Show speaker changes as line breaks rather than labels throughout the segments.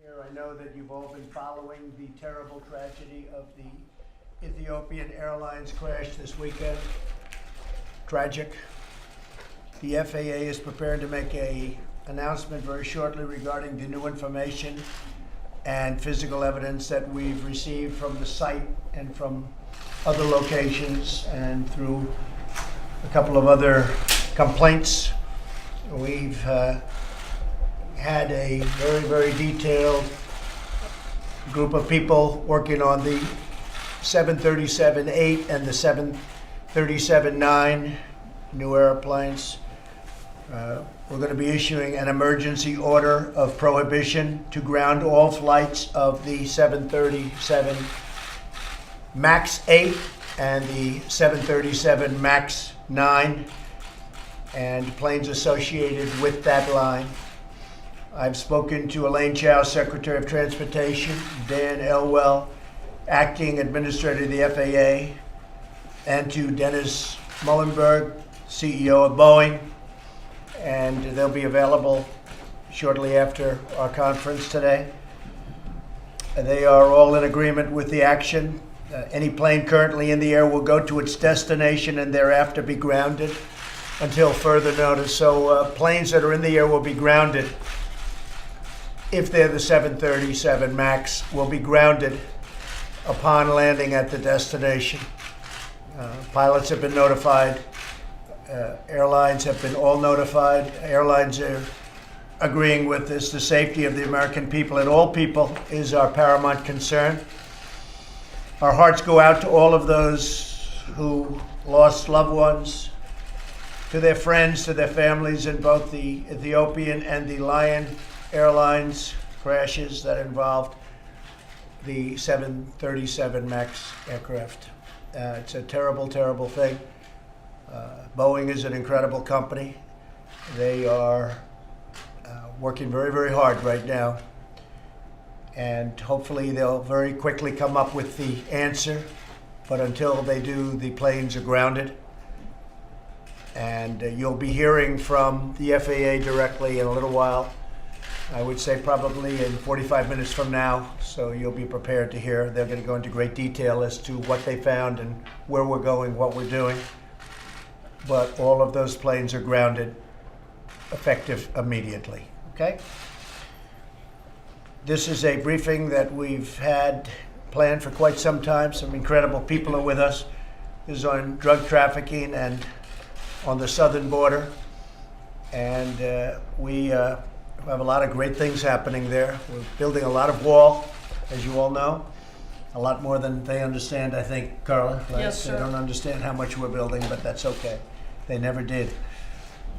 I know that you've all been following the terrible tragedy of the Ethiopian Airlines crash this weekend. Tragic. The FAA is preparing to make an announcement very shortly regarding the new information and physical evidence that we've received from the site and from other locations and through a couple of other complaints. We've had a very, very detailed group of people working on the 737-8 and the 737-9 new airplanes. We're going to be issuing an emergency order of prohibition to ground all flights of the 737 MAX 8 and the 737 MAX 9 and planes associated with that line. I've spoken to Elaine Chao, Secretary of Transportation, Dan Elwell, Acting Administrator of the FAA, and to Dennis Muhlenberg, CEO of Boeing, and they'll be available shortly after our conference today. They are all in agreement with the action. Any plane currently in the air will go to its destination and thereafter be grounded until further notice. So planes that are in the air will be grounded. If they're the 737 MAX, will be grounded upon landing at the destination. Pilots have been notified. Airlines have been all notified. Airlines are agreeing with this. The safety of the American people and all people is our paramount concern. Our hearts go out to all of those who lost loved ones, to their friends, to their families in both the Ethiopian and the Lion Airlines crashes that involved the 737 MAX aircraft. It's a terrible, terrible thing. Boeing is an incredible company. They are working very, very hard right now. And hopefully they'll very quickly come up with the answer. But until they do, the planes are grounded. And you'll be hearing from the FAA directly in a little while. I would say probably in 45 minutes from now, so you'll be prepared to hear. They're going to go into great detail as to what they found and where we're going, what we're doing. But all of those planes are grounded, effective immediately, okay? This is a briefing that we've had planned for quite some time. Some incredible people are with us. This is on drug trafficking and on the southern border. And we have a lot of great things happening there. We're building a lot of wall, as you all know. A lot more than they understand, I think, Carla. Right?
Yes, sir.
They don't understand how much we're building, but that's okay. They never did.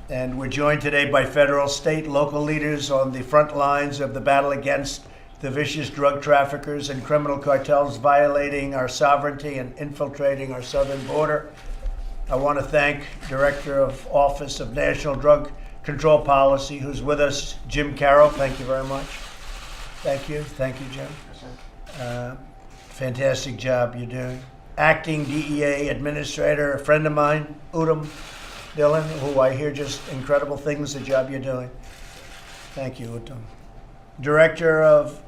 And we're joined today by federal, state, local leaders on the front lines of the battle against the vicious drug traffickers and criminal cartels violating our sovereignty and infiltrating our southern border. I want to thank Director of Office of National Drug Control Policy, who's with us, Jim Carroll. Thank you very much. Thank you. Thank you, Jim. Fantastic job you're doing. Acting DEA Administrator, a friend of mine, Udom Dillon, who I hear just incredible things, the job you're doing. Thank you, Udom. Director of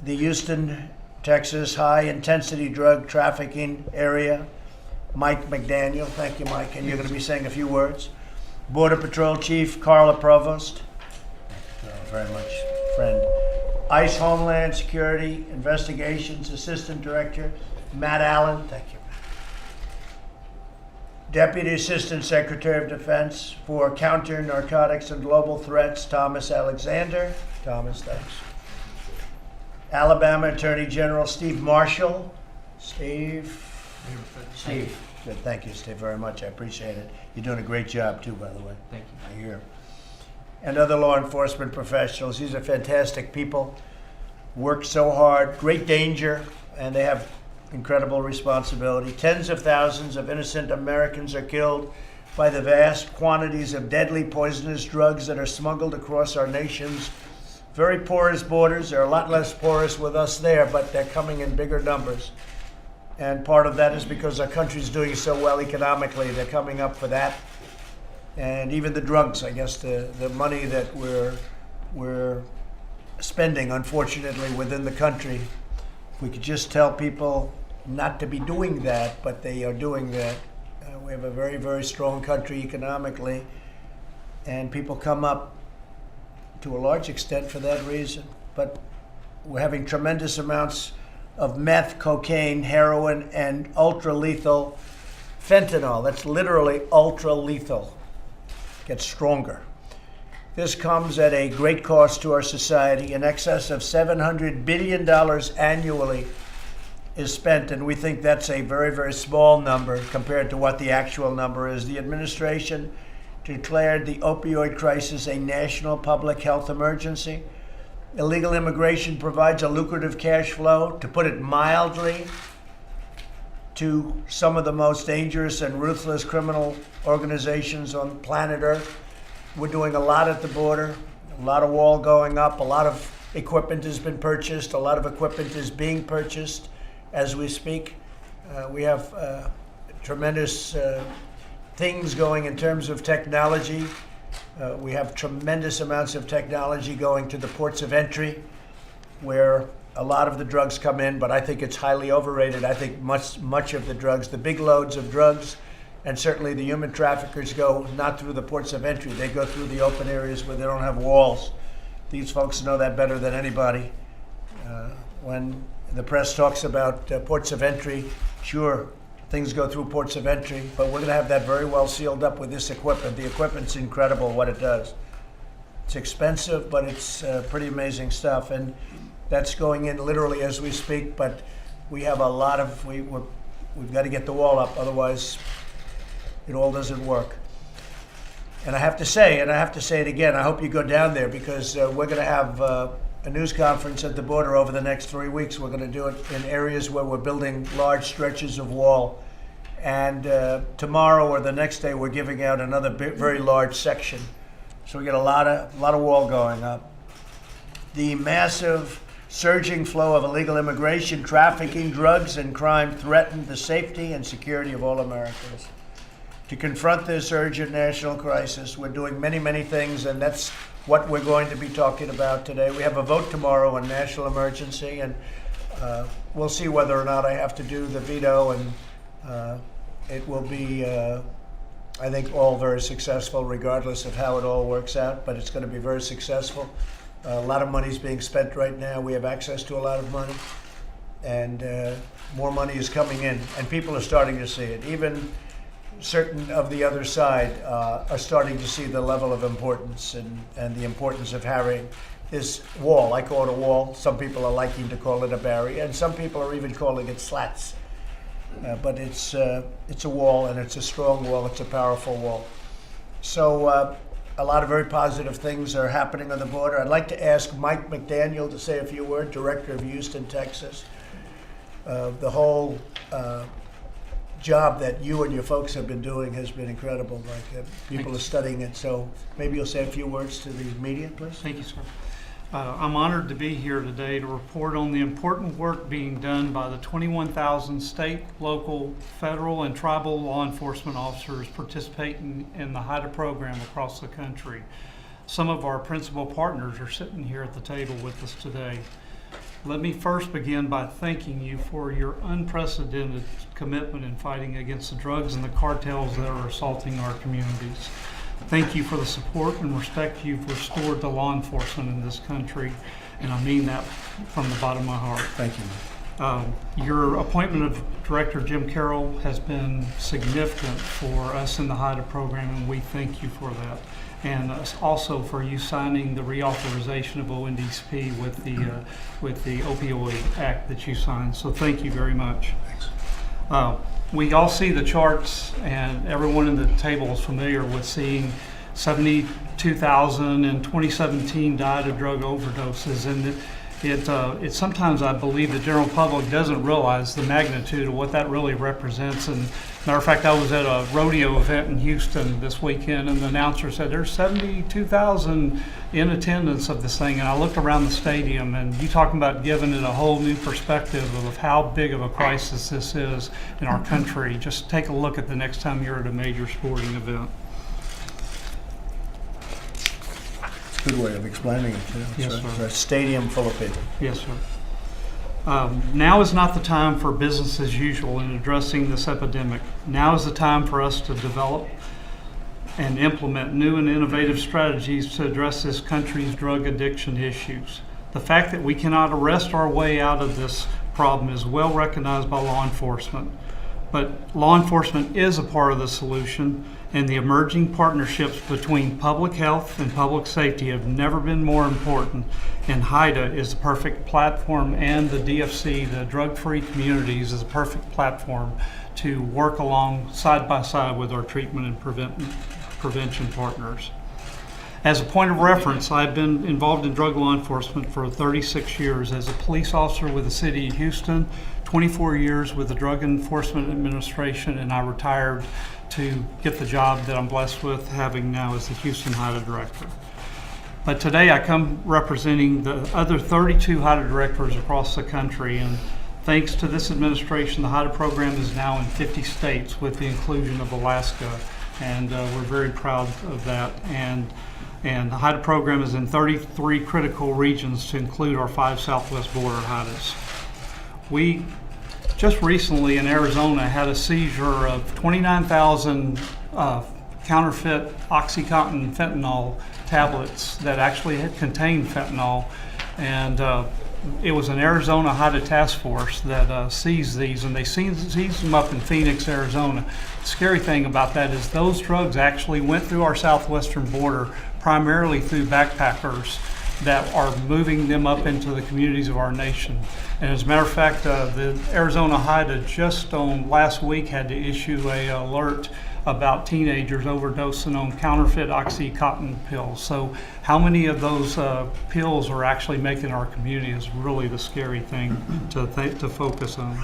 the Houston, Texas High Intensity Drug Trafficking Area, Mike McDaniel. Thank you, Mike. And you're going to be saying a few words. Border Patrol Chief Carla Provost. Thank you very much, friend. ICE Homeland Security Investigations Assistant Director Matt Allen. Thank you. Deputy Assistant Secretary of Defense for Counter Narcotics and Global Threats Thomas Alexander. Thomas, thanks. Alabama Attorney General Steve Marshall. Steve. Good. Thank you, Steve, very much. I appreciate it. You're doing a great job, too, by the way.
Thank you.
I hear. And other law enforcement professionals. These are fantastic people. Work so hard, great danger, and they have incredible responsibility. Tens of thousands of innocent Americans are killed by the vast quantities of deadly poisonous drugs that are smuggled across our nation's very porous borders. They're a lot less porous with us there, but they're coming in bigger numbers. And part of that is because our country's doing so well economically. They're coming up for that. And even the drugs, I guess, the money that we're spending, unfortunately, within the country. If we could just tell people not to be doing that, but they are doing that. We have a very, very strong country economically, and people come up to a large extent for that reason. But we're having tremendous amounts of meth, cocaine, heroin, and ultra-lethal fentanyl. That's literally ultra-lethal. Gets stronger. This comes at a great cost to our society. In excess of $700 billion annually is spent, and we think that's a very, very small number compared to what the actual number is. The administration declared the opioid crisis a national public health emergency. Illegal immigration provides a lucrative cash flow, to put it mildly, to some of the most dangerous and ruthless criminal organizations on planet Earth. We're doing a lot at the border, a lot of wall going up, a lot of equipment has been purchased, a lot of equipment is being purchased as we speak. We have tremendous things going in terms of technology. We have tremendous amounts of technology going to the ports of entry, where a lot of the drugs come in, but I think it's highly overrated. I think much of the drugs, the big loads of drugs, and certainly the human traffickers go not through the ports of entry. They go through the open areas where they don't have walls. These folks know that better than anybody. When the press talks about ports of entry, sure, things go through ports of entry, but we're going to have that very well sealed up with this equipment. The equipment's incredible what it does. It's expensive, but it's pretty amazing stuff. And that's going in literally as we speak, but we have a lot of, we've got to get the wall up, otherwise it all doesn't work. And I have to say, and I have to say it again, I hope you go down there, because we're going to have a news conference at the border over the next 3 weeks. We're going to do it in areas where we're building large stretches of wall. And tomorrow or the next day, we're giving out another very large section. So we get a lot of wall going up. The massive surging flow of illegal immigration, trafficking, drugs, and crime threaten the safety and security of all Americans. To confront this urgent national crisis, we're doing many, many things, and that's what we're going to be talking about today. We have a vote tomorrow on national emergency, and we'll see whether or not I have to do the veto, and it will be, I think, all very successful regardless of how it all works out, but it's going to be very successful. A lot of money is being spent right now. We have access to a lot of money, and more money is coming in, and people are starting to see it. Even certain of the other side are starting to see the level of importance and the importance of having this wall. I call it a wall. Some people are liking to call it a barrier, and some people are even calling it slats. But it's a wall, and it's a strong wall. It's a powerful wall. So a lot of very positive things are happening on the border. I'd like to ask Mike McDaniel to say a few words, Director of Houston, Texas. The whole job that you and your folks have been doing has been incredible. Like people are studying it. So maybe you'll say a few words to the media, please.
Thank you, sir. I'm honored to be here today to report on the important work being done by the 21,000 state, local, federal, and tribal law enforcement officers participating in the HIDA program across the country. Some of our principal partners are sitting here at the table with us today. Let me first begin by thanking you for your unprecedented commitment in fighting against the drugs and the cartels that are assaulting our communities. Thank you for the support and respect you've restored to law enforcement in this country, and I mean that from the bottom of my heart.
Thank you.
Your appointment of Director Jim Carroll has been significant for us in the HIDA program, and we thank you for that. And also for you signing the reauthorization of ONDCP with the Opioid Act that you signed. So thank you very much.
Thanks.
We all see the charts, and everyone in the table is familiar with seeing 72,000 in 2017 died of drug overdoses, and it sometimes, I believe, the general public doesn't realize the magnitude of what that really represents. And matter of fact, I was at a rodeo event in Houston this weekend, and the announcer said there's 72,000 in attendance of this thing. And I looked around the stadium, and you talking about giving it a whole new perspective of how big of a crisis this is in our country. Just take a look at the next time you're at a major sporting event.
Good way of explaining it, too.
Yes,
It's
sir.
a stadium full of people.
Yes, sir. Now is not the time for business as usual in addressing this epidemic. Now is the time for us to develop and implement new and innovative strategies to address this country's drug addiction issues. The fact that we cannot arrest our way out of this problem is well recognized by law enforcement. But law enforcement is a part of the solution, and the emerging partnerships between public health and public safety have never been more important. And HIDA is the perfect platform, and the DFC, the drug-free communities, is a perfect platform to work along side by side with our treatment and prevention partners. As a point of reference, I've been involved in drug law enforcement for 36 years as a police officer with the City of Houston, 24 years with the Drug Enforcement Administration, and I retired to get the job that I'm blessed with having now as the Houston HIDA Director. But today I come representing the other 32 HIDA directors across the country, and thanks to this administration, the HIDA program is now in 50 states with the inclusion of Alaska, and we're very proud of that. And the HIDA program is in 33 critical regions to include our 5 southwest border HIDAs. We just recently in Arizona had a seizure of 29,000 counterfeit OxyContin fentanyl tablets that actually had contained fentanyl, and it was an Arizona HIDA task force that seized these, and they seized them up in Phoenix, Arizona. The scary thing about that is those drugs actually went through our southwestern border primarily through backpackers that are moving them up into the communities of our nation. And as a matter of fact, the Arizona HIDA just last week had to issue an alert about teenagers overdosing on counterfeit OxyContin pills. So how many of those pills are actually making our community is really the scary thing to focus on.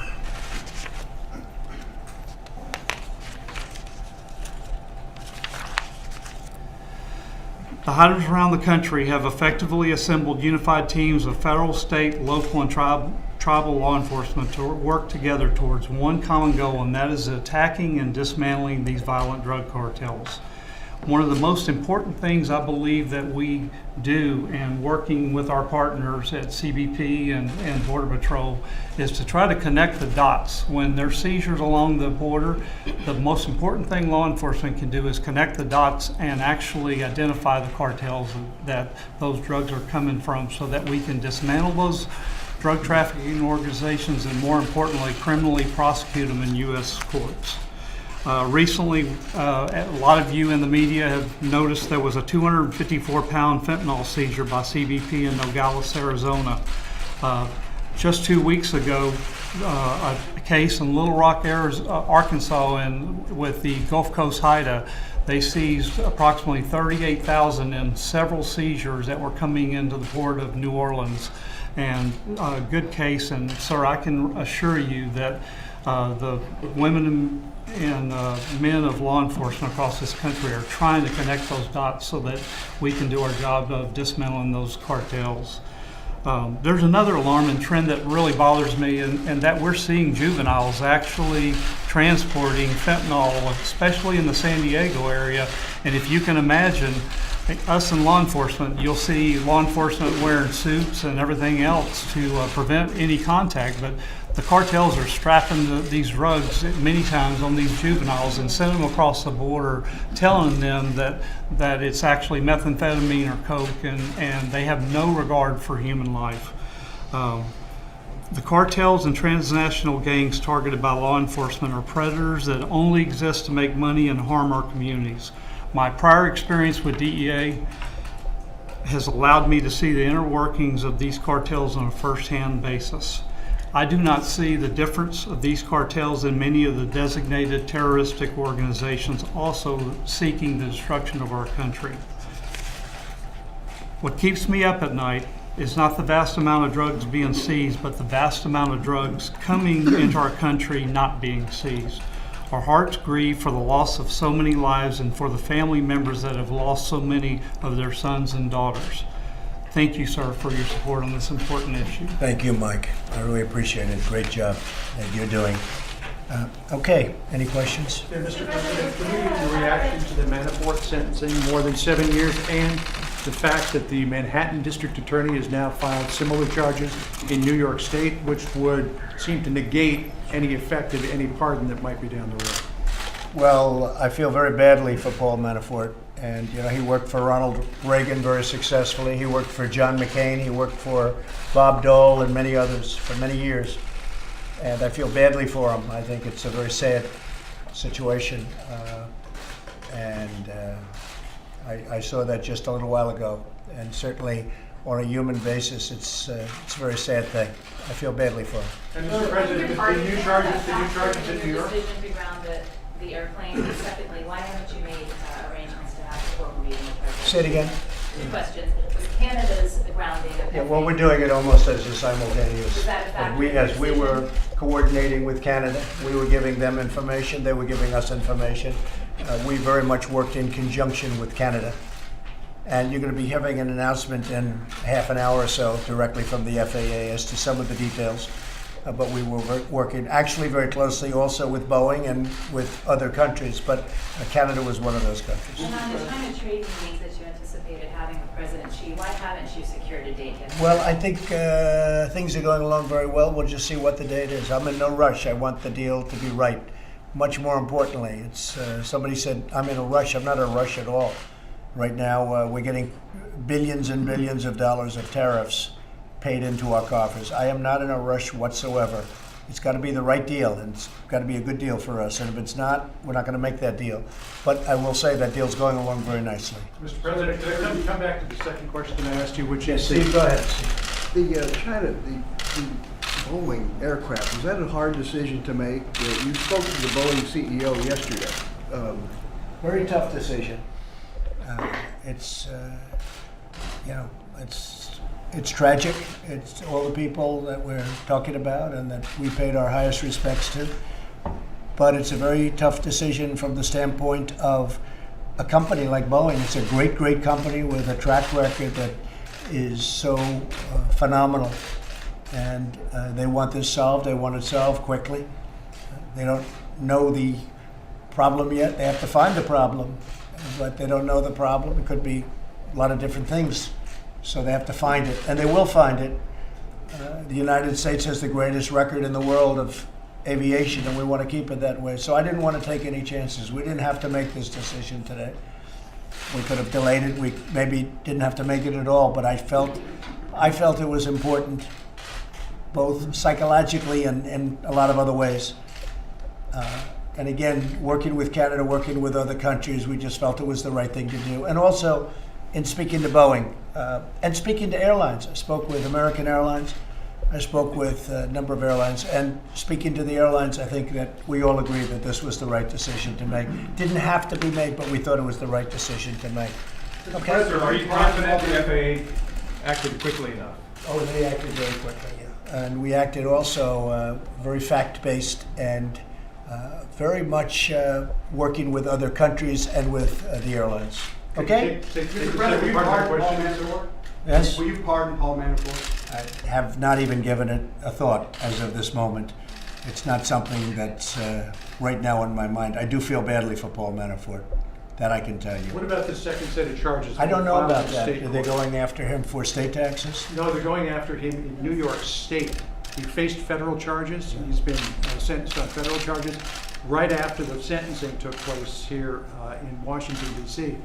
The HIDAs around the country have effectively assembled unified teams of federal, state, local, and tribal law enforcement to work together towards one common goal, and that is attacking and dismantling these violent drug cartels. One of the most important things I believe that we do in working with our partners at CBP and Border Patrol is to try to connect the dots. When there's seizures along the border, the most important thing law enforcement can do is connect the dots and actually identify the cartels that those drugs are coming from so that we can dismantle those drug trafficking organizations and, more importantly, criminally prosecute them in U.S. courts. Recently, a lot of you in the media have noticed there was a 254-pound fentanyl seizure by CBP in Nogales, Arizona. Just 2 weeks ago, a case in Little Rock, Arkansas, with the Gulf Coast HIDA, they seized approximately 38,000 in several seizures that were coming into the port of New Orleans. And a good case, and sir, I can assure you that the women and men of law enforcement across this country are trying to connect those dots so that we can do our job of dismantling those cartels. There's another alarming trend that really bothers me, and that we're seeing juveniles actually transporting fentanyl, especially in the San Diego area. And if you can imagine, us in law enforcement, you'll see law enforcement wearing suits and everything else to prevent any contact, but the cartels are strapping these drugs many times on these juveniles and sending them across the border, telling them that it's actually methamphetamine or coke, and they have no regard for human life. The cartels and transnational gangs targeted by law enforcement are predators that only exist to make money and harm our communities. My prior experience with DEA has allowed me to see the inner workings of these cartels on a first-hand basis. I do not see the difference of these cartels in many of the designated terroristic organizations also seeking the destruction of our country. What keeps me up at night is not the vast amount of drugs being seized, but the vast amount of drugs coming into our country not being seized. Our hearts grieve for the loss of so many lives and for the family members that have lost so many of their sons and daughters. Thank you, sir, for your support on this important issue.
Thank you, Mike. I really appreciate it. Great job that you're doing. Okay, any questions?
Yeah, Mr. President, can we get your reaction to the Manafort sentencing more than 7 years and the fact that the Manhattan District Attorney has now filed similar charges in New York State, which would seem to negate any effect of any pardon that might be down the road.
Well, I feel very badly for Paul Manafort. And, you know, he worked for Ronald Reagan very successfully. He worked for John McCain. He worked for Bob Dole and many others for many years. And I feel badly for him. I think it's a very sad situation. I saw that just a little while ago. And certainly on a human basis, it's a very sad thing. I feel badly for him.
And Mr. President, the new charges in New York?
Decision to ground the airplane. Secondly, why haven't you made arrangements to have a formal meeting with President?
Say it again.
Two questions. Was Canada's grounding of
Yeah, well, we're doing it almost as a simultaneous.
Was that a factor
And as we were coordinating with Canada, we were giving them information, they were giving us information. We very much worked in conjunction with Canada. And you're going to be having an announcement in half an hour or so directly from the FAA as to some of the details. But we were working actually very closely also with Boeing and with other countries, but Canada was one of those countries.
And on the China trade meetings that you anticipated having with President Xi, why haven't you secured a date yet?
Well, I think things are going along very well. We'll just see what the date is. I'm in no rush. I want the deal to be right. Much more importantly, it's somebody said I'm in a rush. I'm not in a rush at all. Right now, we're getting billions and billions of dollars of tariffs paid into our coffers. I am not in a rush whatsoever. It's got to be the right deal, and it's got to be a good deal for us. And if it's not, we're not going to make that deal. But I will say that deal's going along very nicely.
Mr. President, could I come back to the second question I asked you, which is
Steve, go ahead.
The Boeing aircraft, was that a hard decision to make? You spoke to the Boeing CEO yesterday.
Very tough decision. It's it's tragic. It's all the people that we're talking about and that we paid our highest respects to. But it's a very tough decision from the standpoint of a company like Boeing. It's a great, great company with a track record that is so phenomenal. And they want this solved. They want it solved quickly. They don't know the problem yet. They have to find the problem, but they don't know the problem. It could be a lot of different things. So they have to find it, and they will find it. The United States has the greatest record in the world of aviation, and we want to keep it that way. So I didn't want to take any chances. We didn't have to make this decision today. We could have delayed it. We maybe didn't have to make it at all, but I felt it was important, both psychologically and in a lot of other ways. And again, working with Canada, working with other countries, we just felt it was the right thing to do. And also, in speaking to Boeing and speaking to airlines, I spoke with American Airlines, I spoke with a number of airlines, and speaking to the airlines, I think that we all agree that this was the right decision to make. Didn't have to be made, but we thought it was the right decision to make. Okay?
Are you confident the FAA acted quickly enough?
Oh, they acted very quickly, yeah. And we acted also very fact-based and very much working with other countries and with the airlines. Okay?
Mr. President, will you pardon Paul Manafort?
Yes?
Will you pardon Paul Manafort?
I have not even given it a thought as of this moment. It's not something that's right now on my mind. I do feel badly for Paul Manafort. That I can tell you.
What about the second set of charges?
I don't know
filed
about
in
that.
state
Are they
court?
going after him for state taxes?
No, they're going after him in New York State. He faced federal charges. He's been sentenced on federal charges right after the sentencing took place here in Washington, D.C.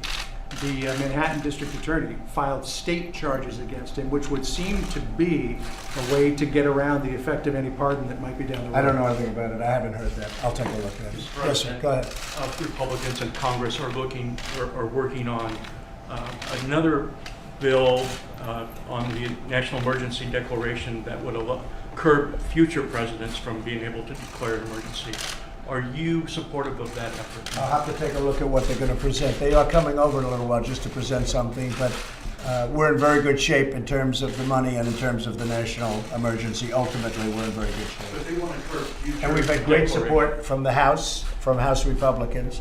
The Manhattan District Attorney filed state charges against him, which would seem to be a way to get around the effect of any pardon that might be down the road.
I don't know anything about it. I haven't heard that. I'll take a look at it. Yes, sir. Go ahead.
Republicans in Congress are working on another bill on the national emergency declaration that would curb future presidents from being able to declare an emergency. Are you supportive of that effort?
I'll have to take a look at what they're going to present. They are coming over in a little while just to present something, but we're in very good shape in terms of the money and in terms of the national emergency. Ultimately, we're in very good shape.
But they want to curb future.
And we've had great support from the House, from House Republicans.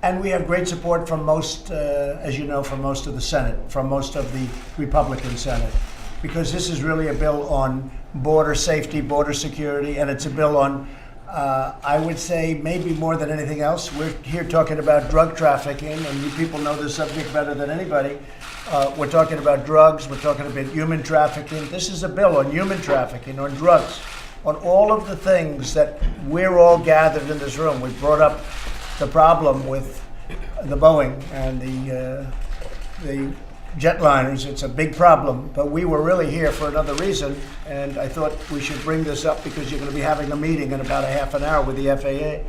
And we have great support from most, as you know, from most of the Senate, from most of the Republican Senate. Because this is really a bill on border safety, border security, and it's a bill on I would say maybe more than anything else, we're here talking about drug trafficking, and you people know this subject better than anybody. We're talking about drugs, we're talking about human trafficking. This is a bill on human trafficking, on drugs, on all of the things that we're all gathered in this room. We brought up the problem with the Boeing and the jetliners. It's a big problem, but we were really here for another reason, and I thought we should bring this up because you're going to be having a meeting in about a half an hour with the FAA.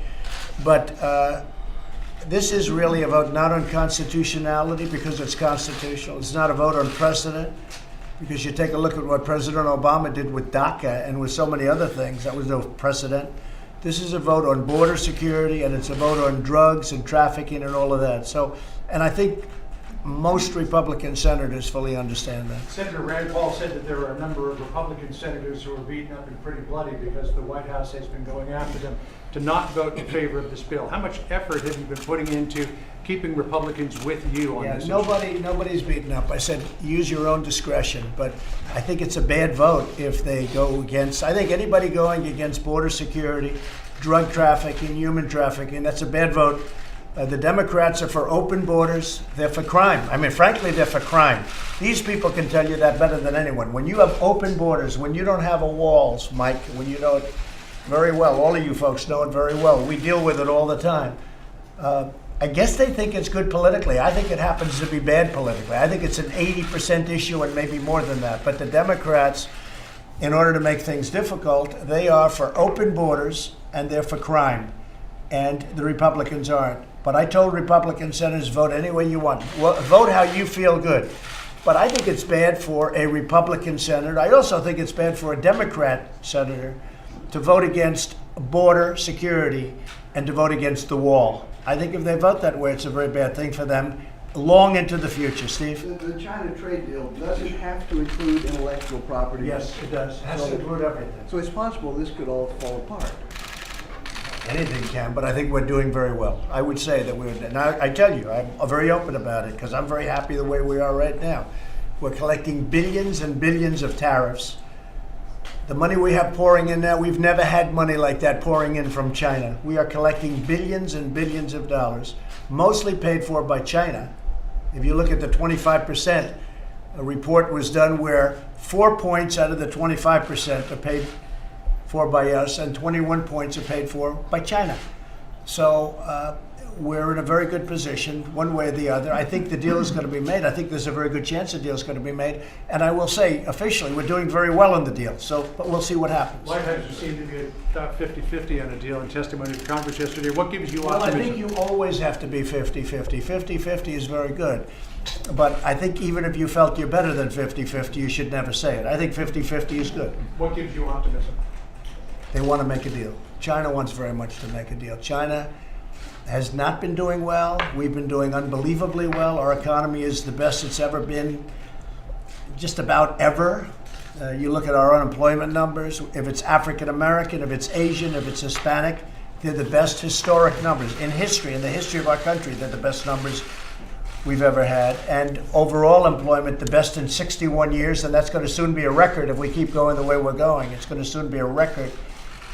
But this is really a vote not on constitutionality because it's constitutional. It's not a vote on precedent because you take a look at what President Obama did with DACA and with so many other things. That was no precedent. This is a vote on border security, and it's a vote on drugs and trafficking and all of that. So, and I think most Republican senators fully understand that.
Senator Rand Paul said that there are a number of Republican senators who are beaten up and pretty bloody because the White House has been going after them to not vote in favor of this bill. How much effort have you been putting into keeping Republicans with you on this issue?
Nobody's beaten up. I said use your own discretion, but I think it's a bad vote if they go against. I think anybody going against border security, drug trafficking, human trafficking, that's a bad vote. The Democrats are for open borders. They're for crime. I mean, frankly, they're for crime. These people can tell you that better than anyone. When you have open borders, when you don't have a walls, Mike, when you know it very well, all of you folks know it very well. We deal with it all the time. I guess they think it's good politically. I think it happens to be bad politically. I think it's an 80% issue and maybe more than that. But the Democrats, in order to make things difficult, they are for open borders and they're for crime. And the Republicans aren't. But I told Republican senators, vote any way you want. Well, vote how you feel good. But I think it's bad for a Republican senator. I also think it's bad for a Democrat senator to vote against border security and to vote against the wall. I think if they vote that way, it's a very bad thing for them long into the future. Steve?
The China trade deal doesn't have to include intellectual property.
Yes, it does. It has to include everything.
So it's possible this could all fall apart.
Anything can, but I think we're doing very well. I would say that we're, and I tell you, I'm very open about it because I'm very happy the way we are right now. We're collecting billions and billions of tariffs. The money we have pouring in now, we've never had money like that pouring in from China. We are collecting billions and billions of dollars, mostly paid for by China. If you look at the 25%, a report was done where 4 points out of the 25% are paid for by us, and 21 points are paid for by China. So we're in a very good position, one way or the other. I think the deal is going to be made. I think there's a very good chance the deal is going to be made. And I will say, officially, we're doing very well on the deal. So, but we'll see what happens.
White House seemed to be about 50-50 on a deal in testimony to Congress yesterday. What gives you
Well, I
optimism?
think you always have to be 50-50. 50-50 is very good. But I think even if you felt you're better than 50-50, you should never say it. I think 50-50 is good.
What gives you optimism?
They want to make a deal. China wants very much to make a deal. China has not been doing well. We've been doing unbelievably well. Our economy is the best it's ever been, just about ever. You look at our unemployment numbers. If it's African American, if it's Asian, if it's Hispanic, they're the best historic numbers in history. In the history of our country, they're the best numbers we've ever had. And overall employment, the best in 61 years, and that's going to soon be a record if we keep going the way we're going. It's going to soon be a record,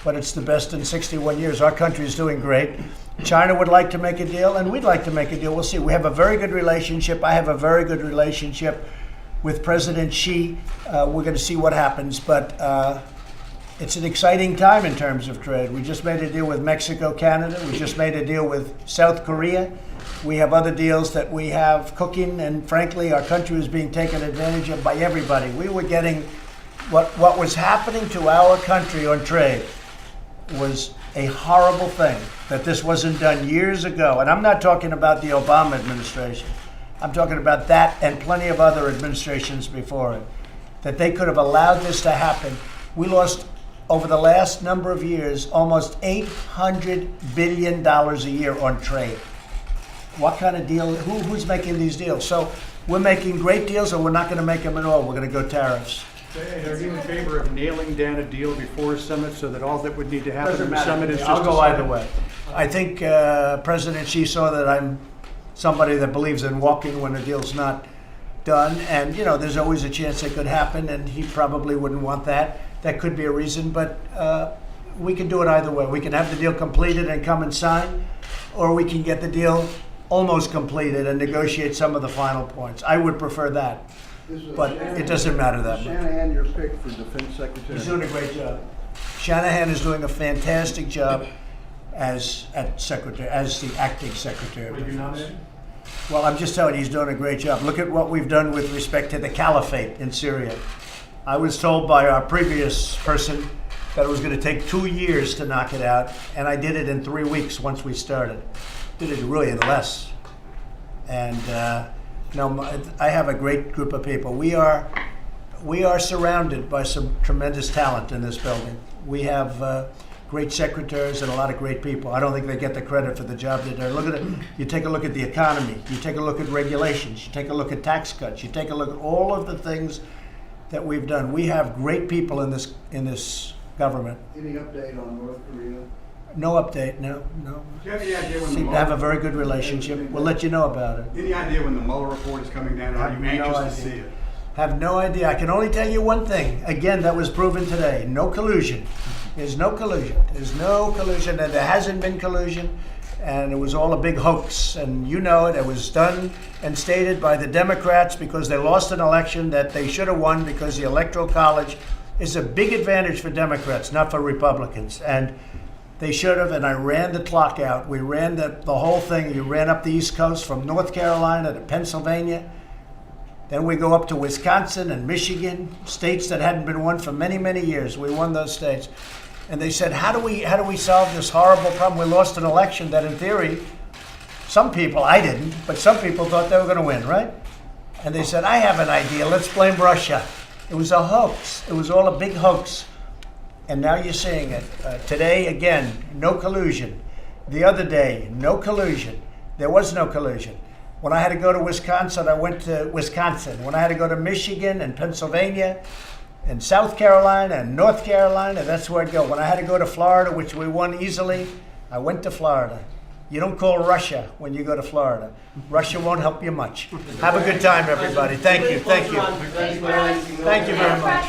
but it's the best in 61 years. Our country is doing great. China would like to make a deal, and we'd like to make a deal. We'll see. We have a very good relationship. I have a very good relationship with President Xi. We're going to see what happens, but it's an exciting time in terms of trade. We just made a deal with Mexico, Canada. We just made a deal with South Korea. We have other deals that we have cooking, and frankly, our country is being taken advantage of by everybody. We were getting what was happening to our country on trade was a horrible thing, that this wasn't done years ago. And I'm not talking about the Obama administration. I'm talking about that and plenty of other administrations before it, that they could have allowed this to happen. We lost, over the last number of years, almost $800 billion a year on trade. What kind of deal? Who's making these deals? So we're making great deals, or we're not going to make them at all. We're going to go tariffs.
Are you in favor of nailing down a deal before a summit so that all that would need to happen at the summit is just
I'll
a
go
summit?
either way. I think President Xi saw that I'm somebody that believes in walking when a deal's not done. And, you know, there's always a chance it could happen, and he probably wouldn't want that. That could be a reason. But we can do it either way. We can have the deal completed and come and sign, or we can get the deal almost completed and negotiate some of the final points. I would prefer that, but it doesn't matter that
Is
much.
Shanahan your pick for defense secretary?
He's doing a great job. Shanahan is doing a fantastic job as the acting secretary.
Would you nominate him?
Well, I'm just telling you, he's doing a great job. Look at what we've done with respect to the caliphate in Syria. I was told by our previous person that it was going to take 2 years to knock it out, and I did it in 3 weeks once we started. Did it really in less. And I have a great group of people. We are surrounded by some tremendous talent in this building. We have great secretaries and a lot of great people. I don't think they get the credit for the job they do. Look at it. You take a look at the economy. You take a look at regulations. You take a look at tax cuts. You take a look at all of the things that we've done. We have great people in this government.
Any update on North Korea?
No update. No.
Do you have any idea when the
Seem to have a very good relationship. We'll let you know about it.
Any idea when the Mueller report is coming down? Are you
Have no
anxious to
idea.
see it?
Have no idea. I can only tell you one thing. Again, that was proven today. No collusion. There's no collusion. There's no collusion, and there hasn't been collusion. And it was all a big hoax. And you know it. It was done and stated by the Democrats because they lost an election that they should have won because the Electoral College is a big advantage for Democrats, not for Republicans. And they should have, and I ran the clock out. We ran the whole thing. You ran up the East Coast from North Carolina to Pennsylvania. Then we go up to Wisconsin and Michigan, states that hadn't been won for many, many years. We won those states. And they said, how do we solve this horrible problem? We lost an election that in theory, some people, I didn't, but some people thought they were going to win, right? And they said, I have an idea. Let's blame Russia. It was a hoax. It was all a big hoax. And now you're seeing it. Today, again, no collusion. The other day, no collusion. There was no collusion. When I had to go to Wisconsin, I went to Wisconsin. When I had to go to Michigan and Pennsylvania and South Carolina and North Carolina, that's where I'd go. When I had to go to Florida, which we won easily, I went to Florida. You don't call Russia when you go to Florida. Russia won't help you much. Have a good time, everybody. Thank you. Thank you.
Thanks, Brian.
Thank you very much.